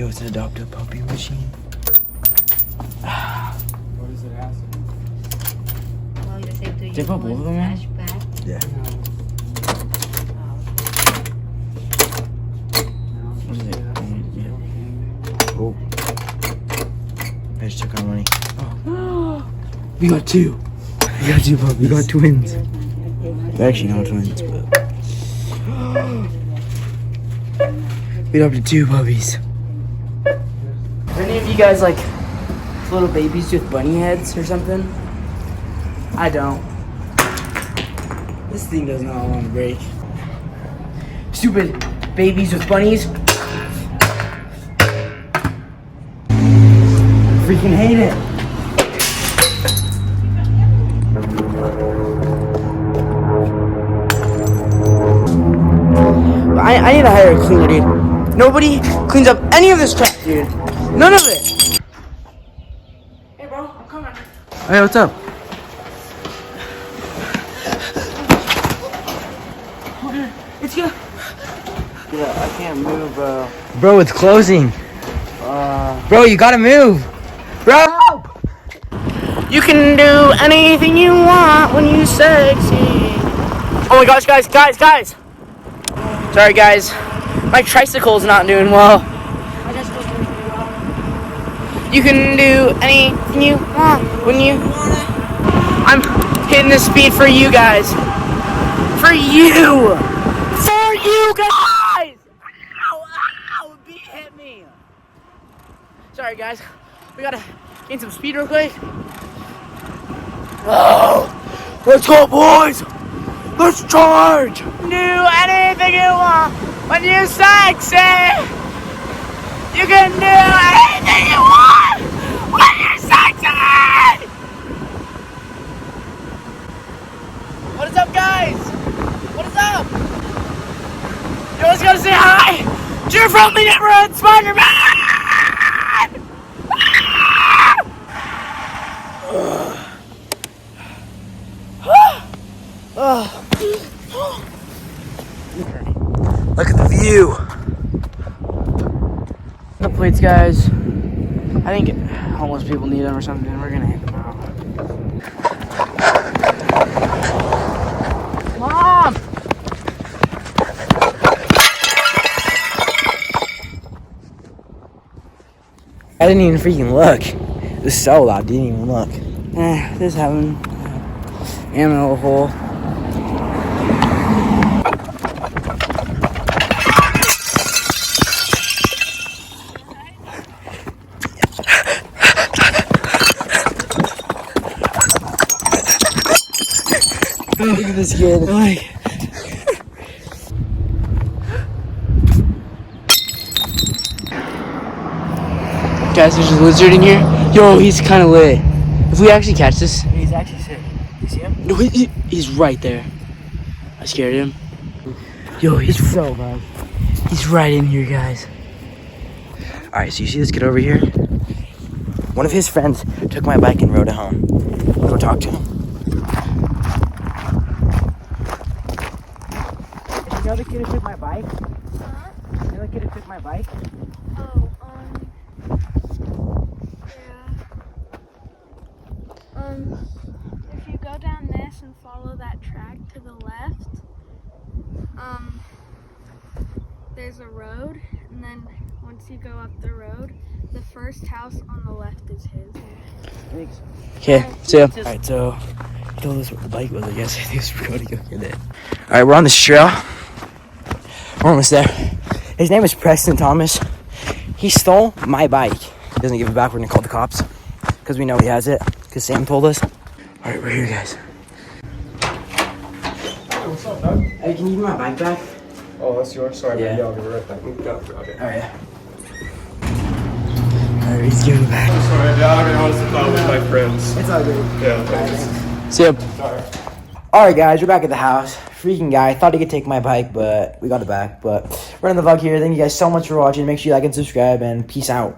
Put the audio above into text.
Yo, it's an adoptive puppy machine. What does it ask? Did they put both of them in? Yeah. What is it? Oh. I just took our money. Oh. We got two. We got two puppies. We got twins. They're actually not twins, but. We got up to two puppies. Are any of you guys like little babies with bunny heads or something? I don't. This thing does not want to break. Stupid babies with bunnies. Freaking hate it. I need to hire a cleaner, dude. Nobody cleans up any of this crap, dude. None of it. Hey, bro, I'm coming. Hey, what's up? It's good. Yeah, I can't move, Bro, it's closing. Bro, you gotta move. Bro! You can do anything you want when you sexy. Oh my gosh, guys. Sorry, guys. My tricycle's not doing well. You can do anything you want when you wanna. I'm hitting the speed for you guys. For you! For you guys! Ow! Ow! B hit me! Sorry, guys. We gotta gain some speed real quick. Oh! Let's go, boys! Let's charge! Do anything you want when you're sexy! You can do anything you want when you're sexy! What is up, guys? What is up? You always gotta say hi! Cheer from me, Red Spider-Man! Look at the view. The plates, guys. I think homeless people need them or something. We're gonna hand them out. Mom! I didn't even freaking look. It was so loud, didn't even look. This happened. Ammo hole. Look at this kid. Guys, there's a lizard in here. Yo, he's kind of lit. If we actually catch this, he's actually sick. You see him? No, he's right there. I scared him. Yo, he's so bad. He's right in here, guys. All right, so you see this kid over here? One of his friends took my bike and rode it home. Go talk to him. You know the kid who took my bike? Huh? You know the kid who took my bike? Oh, yeah. If you go down this and follow that track to the left, there's a road, and then once you go up the road, the first house on the left is his. Thanks. Okay, see ya. Alright, so he told us what the bike was, I guess. He was going to go get it. Alright, we're on this trail. We're almost there. His name is Preston Thomas. He stole my bike. He doesn't give it back. We're gonna call the cops because we know he has it. Because Sam told us. All right, we're here, guys. Hey, what's up, Doug? Hey, can you give me my bike back? Oh, that's yours? Sorry, Yeah. man. Yeah, I'll be right back. Okay. All right. All right, he's giving it back. I'm sorry, yeah, I mean, honestly, thought with my friends. It's all good. Yeah, thanks. See ya. Sorry. All right, guys, we're back at the house. Freaking guy thought he could take my bike, but we got it back. But we're in the vlog here. Thank you guys so much for watching. Make sure you like and subscribe, and peace out.